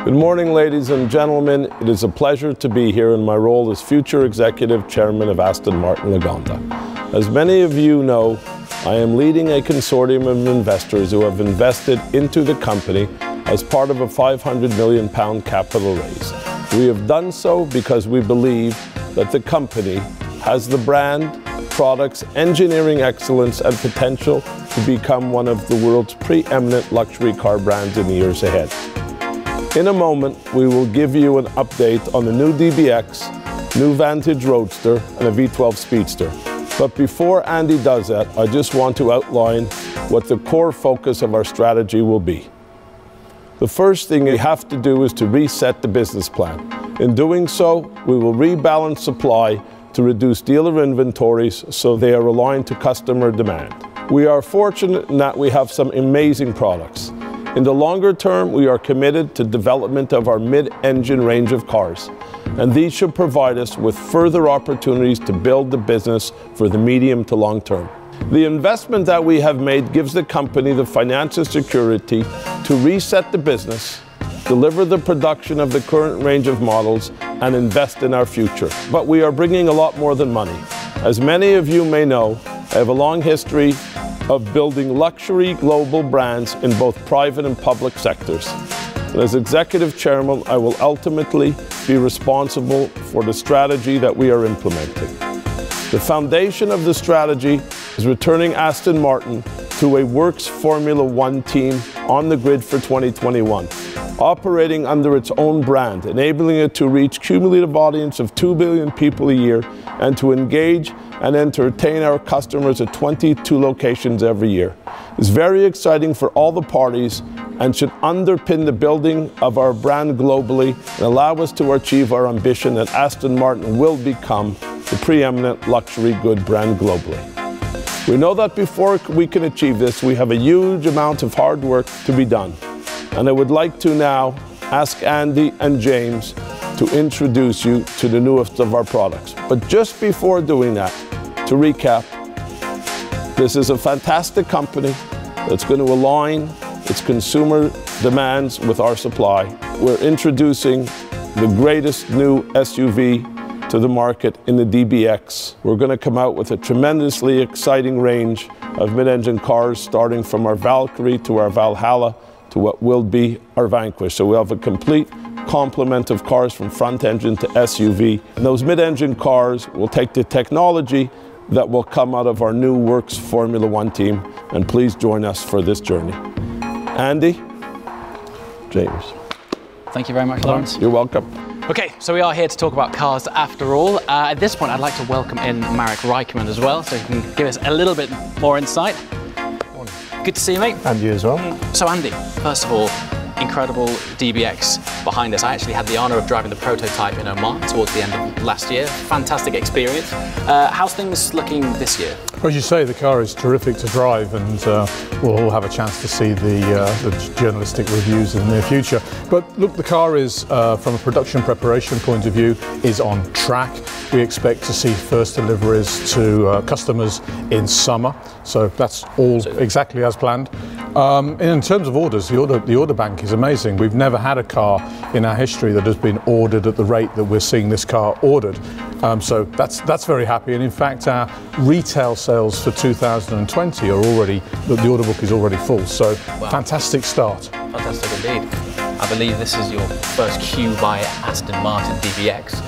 Good morning, ladies and gentlemen. It is a pleasure to be here in my role as future executive chairman of Aston Martin Lagonda. As many of you know, I am leading a consortium of investors who have invested into the company as part of a £500 million capital raise. We have done so because we believe that the company has the brand, products, engineering excellence, and potential to become one of the world's preeminent luxury car brands in the years ahead. In a moment, we will give you an update on the new DBX, new Vantage Roadster, and a V12 SpeedSter. But before Andy does that, I just want to outline what the core focus of our strategy will be. The first thing we have to do is to reset the business plan. In doing so, we will rebalance supply to reduce dealer inventories so they are aligned to customer demand. We are fortunate in that we have some amazing products. In the longer term, we are committed to development of our mid-engine range of cars, and these should provide us with further opportunities to build the business for the medium to long term. The investment that we have made gives the company the financial security to reset the business, deliver the production of the current range of models, and invest in our future. But we are bringing a lot more than money. As many of you may know, I have a long history of building luxury global brands in both private and public sectors. And as executive chairman, I will ultimately be responsible for the strategy that we are implementing. The foundation of the strategy is returning Aston Martin to a works Formula One team on the grid for 2021, operating under its own brand, enabling it to reach cumulative audience of 2 billion people a year and to engage and entertain our customers at 22 locations every year. It's very exciting for all the parties and should underpin the building of our brand globally and allow us to achieve our ambition that Aston Martin will become the preeminent luxury good brand globally. We know that before we can achieve this, we have a huge amount of hard work to be done. And I would like to now ask Andy and James to introduce you to the newest of our products. But just before doing that, to recap, this is a fantastic company that's going to align its consumer demands with our supply. We're introducing the greatest new SUV to the market in the DBX. We're going to come out with a tremendously exciting range of mid-engine cars, starting from our Valkyrie to our Valhalla to what will be our Vanquish. So we'll have a complete complement of cars from front engine to SUV. And those mid-engine cars will take the technology that will come out of our new Works Formula One team. And please join us for this journey. Andy, James. Thank you very much, Lawrence. You're welcome. Okay, so we are here to talk about cars after all. At this point, I'd like to welcome in Marek Reichman as well, so he can give us a little bit more insight. Morning. Good to see you, mate. And you as well. So Andy, first of all, incredible DBX behind us. I actually had the honour of driving the prototype in Oman towards the end of last year. Fantastic experience. How's things looking this year? As you say, the car is terrific to drive, and we'll all have a chance to see the journalistic reviews in the near future. But look, the car is, from a production preparation point of view, is on track. We expect to see first deliveries to customers in summer, so that's all exactly as planned. In terms of orders, the order bank is amazing. We've never had a car in our history that has been ordered at the rate that we're seeing this car ordered. So that's very happy. And in fact, our retail sales for 2020 are already, the order book is already full. So wow. Fantastic start. Fantastic indeed. I believe this is your first Q by Aston Martin DBX.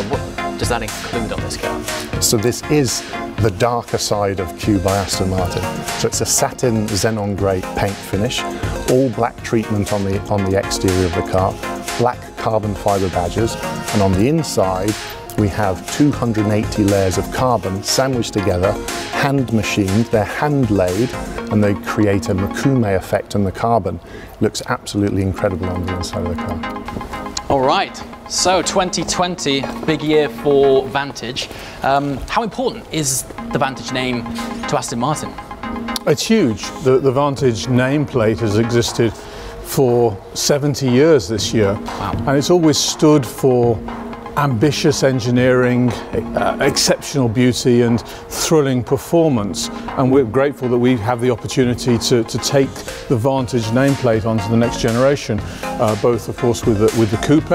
What does that include on this car? So this is the darker side of Q by Aston Martin. So it's a satin xenon grey paint finish, all black treatment on the exterior of the car, black carbon fibre badges, and on the inside we have 280 layers of carbon sandwiched together, hand machined, they're hand laid, and they create a makume effect on the carbon. It looks absolutely incredible on the inside of the car. All right, so 2020, big year for Vantage. How important is the Vantage name to Aston Martin? It's huge. The Vantage nameplate has existed for 70 years this year. Wow. And it's always stood for ambitious engineering, exceptional beauty and thrilling performance, and we're grateful that we have the opportunity to take the Vantage nameplate onto the next generation, both of course with the coupe,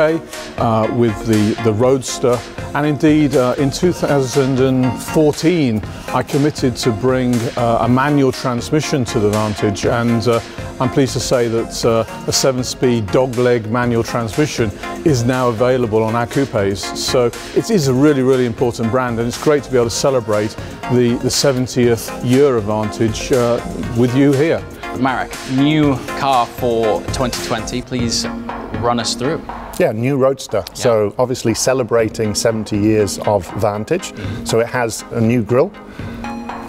with the Roadster, and indeed in 2014 I committed to bring a manual transmission to the Vantage, and I'm pleased to say that a 7-speed dogleg manual transmission is now available on our coupes. So it is a really, really important brand, and it's great to be able to celebrate the 70th year of Vantage with you here. Marek, new car for 2020, please run us through. Yeah, new Roadster. Yeah. So obviously celebrating 70 years of Vantage. So it has a new grille.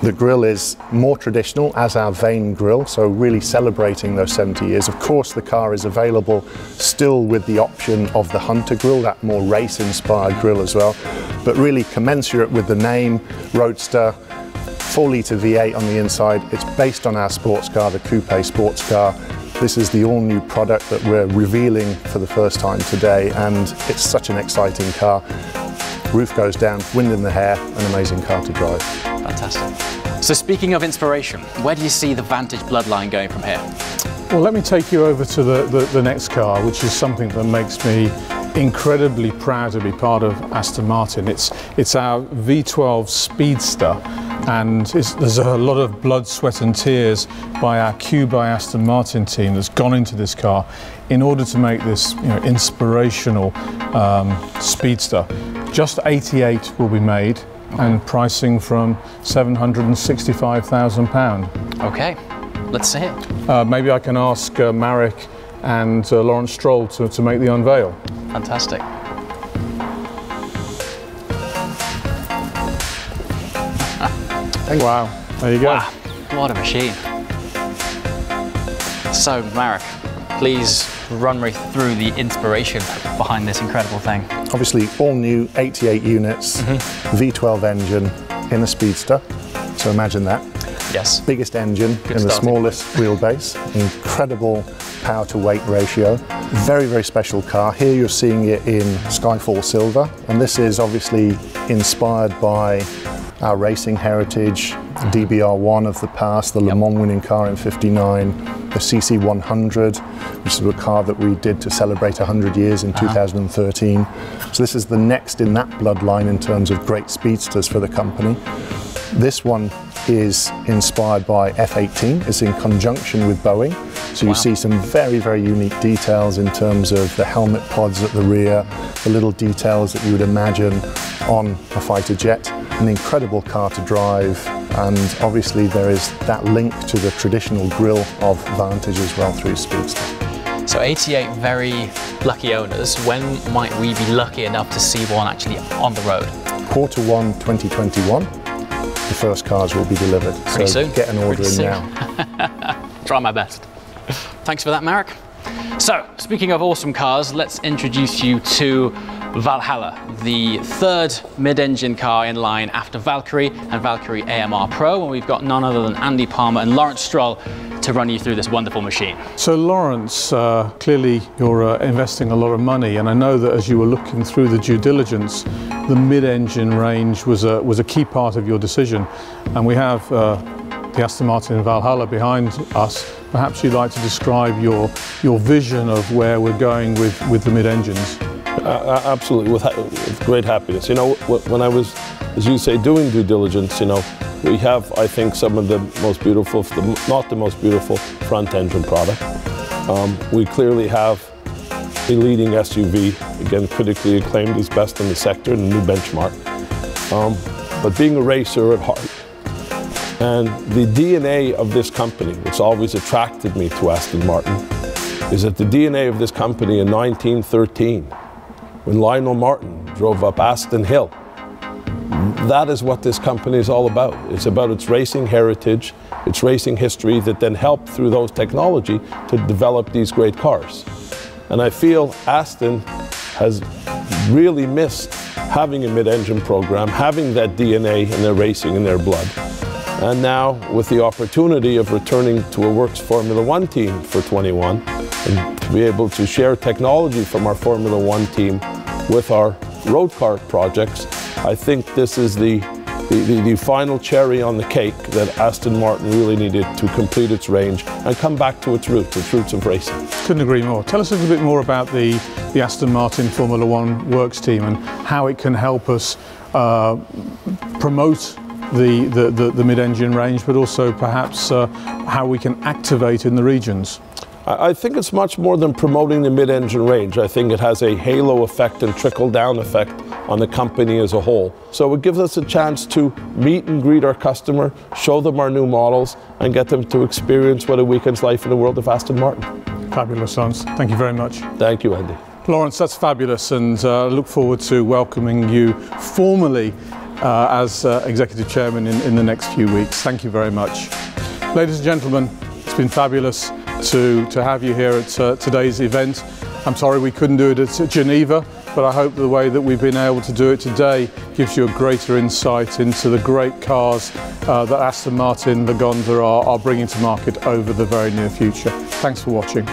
The grille is more traditional as our Vane grille, so really celebrating those 70 years. Of course, the car is available still with the option of the Hunter grille, that more race-inspired grille as well, but really commensurate with the name, Roadster, 4-litre V8 on the inside. It's based on our sports car, the coupe sports car. This is the all-new product that we're revealing for the first time today, and it's such an exciting car. Roof goes down, wind in the hair, an amazing car to drive. Fantastic. So speaking of inspiration, where do you see the Vantage bloodline going from here? Well, let me take you over to the next car, which is something that makes me incredibly proud to be part of Aston Martin. It's our V12 SpeedSter, and there's a lot of blood, sweat and tears by our Q by Aston Martin team that's gone into this car in order to make this inspirational Speedster. Just 88 will be made, and pricing from £765,000. Okay, let's see it. Maybe I can ask Marek and Lawrence Stroll to make the unveil. Fantastic. Wow, there you go. Wow, what a machine. So Marek, please run me through the inspiration behind this incredible thing. Obviously all new 88 units, V12 engine in a Speedster, so imagine that. Yes. Biggest engine in the smallest wheelbase, incredible power to weight ratio. Very, very special car. Here you're seeing it in Skyfall Silver, and this is obviously inspired by our racing heritage, DBR1 of the past, the Le Mans winning car in '59, the CC100, which is a car that we did to celebrate 100 years in 2013. So this is the next in that bloodline in terms of great speedsters for the company. This one is inspired by F18. It's in conjunction with Boeing. So you see some very, very unique details in terms of the helmet pods at the rear, the little details that you would imagine on a fighter jet. An incredible car to drive, and obviously there is that link to the traditional grille of Vantage as well through Speedster. So 88 very lucky owners. When might we be lucky enough to see one actually on the road? Q1 2021, the first cars will be delivered. Pretty so soon. Get an order in now. Try my best. Thanks for that, Marek. So, speaking of awesome cars, let's introduce you to Valhalla, the third mid-engine car in line after Valkyrie and Valkyrie AMR Pro, and we've got none other than Andy Palmer and Lawrence Stroll to run you through this wonderful machine. So Lawrence, clearly you're investing a lot of money, and I know that as you were looking through the due diligence, the mid-engine range was a key part of your decision, and we have the Aston Martin Valhalla behind us. Perhaps you'd like to describe your vision of where we're going with the mid-engines. Absolutely, with great happiness. You know, when I was, as you say, doing due diligence, you know, we have, I think, some of the most beautiful, not the most beautiful, front-engine product. We clearly have a leading SUV, again, critically acclaimed as best in the sector, and a new benchmark. But being a racer at heart, and the DNA of this company, which always attracted me to Aston Martin, is that the DNA of this company in 1913, when Lionel Martin drove up Aston Hill, that is what this company is all about. It's about its racing heritage, its racing history that then helped through those technology to develop these great cars. And I feel Aston has really missed having a mid-engine program, having that DNA in their racing, in their blood. And now, with the opportunity of returning to a Works Formula One team for 21, and to be able to share technology from our Formula One team with our road car projects, I think this is the final cherry on the cake that Aston Martin really needed to complete its range and come back to its roots of racing. Couldn't agree more. Tell us a little bit more about the Aston Martin Formula One works team and how it can help us promote the mid-engine range, but also perhaps how we can activate in the regions. I think it's much more than promoting the mid-engine range. I think it has a halo effect and trickle-down effect on the company as a whole. So it gives us a chance to meet and greet our customer, show them our new models, and get them to experience what a weekend's life in the world of Aston Martin. Fabulous, Lawrence. Thank you very much. Thank you, Andy. Lawrence, that's fabulous, and I look forward to welcoming you formally as Executive Chairman in the next few weeks. Thank you very much. Ladies and gentlemen, it's been fabulous to have you here at today's event. I'm sorry we couldn't do it at Geneva, but I hope the way that we've been able to do it today gives you a greater insight into the great cars that Aston Martin Lagonda are bringing to market over the very near future. Thanks for watching.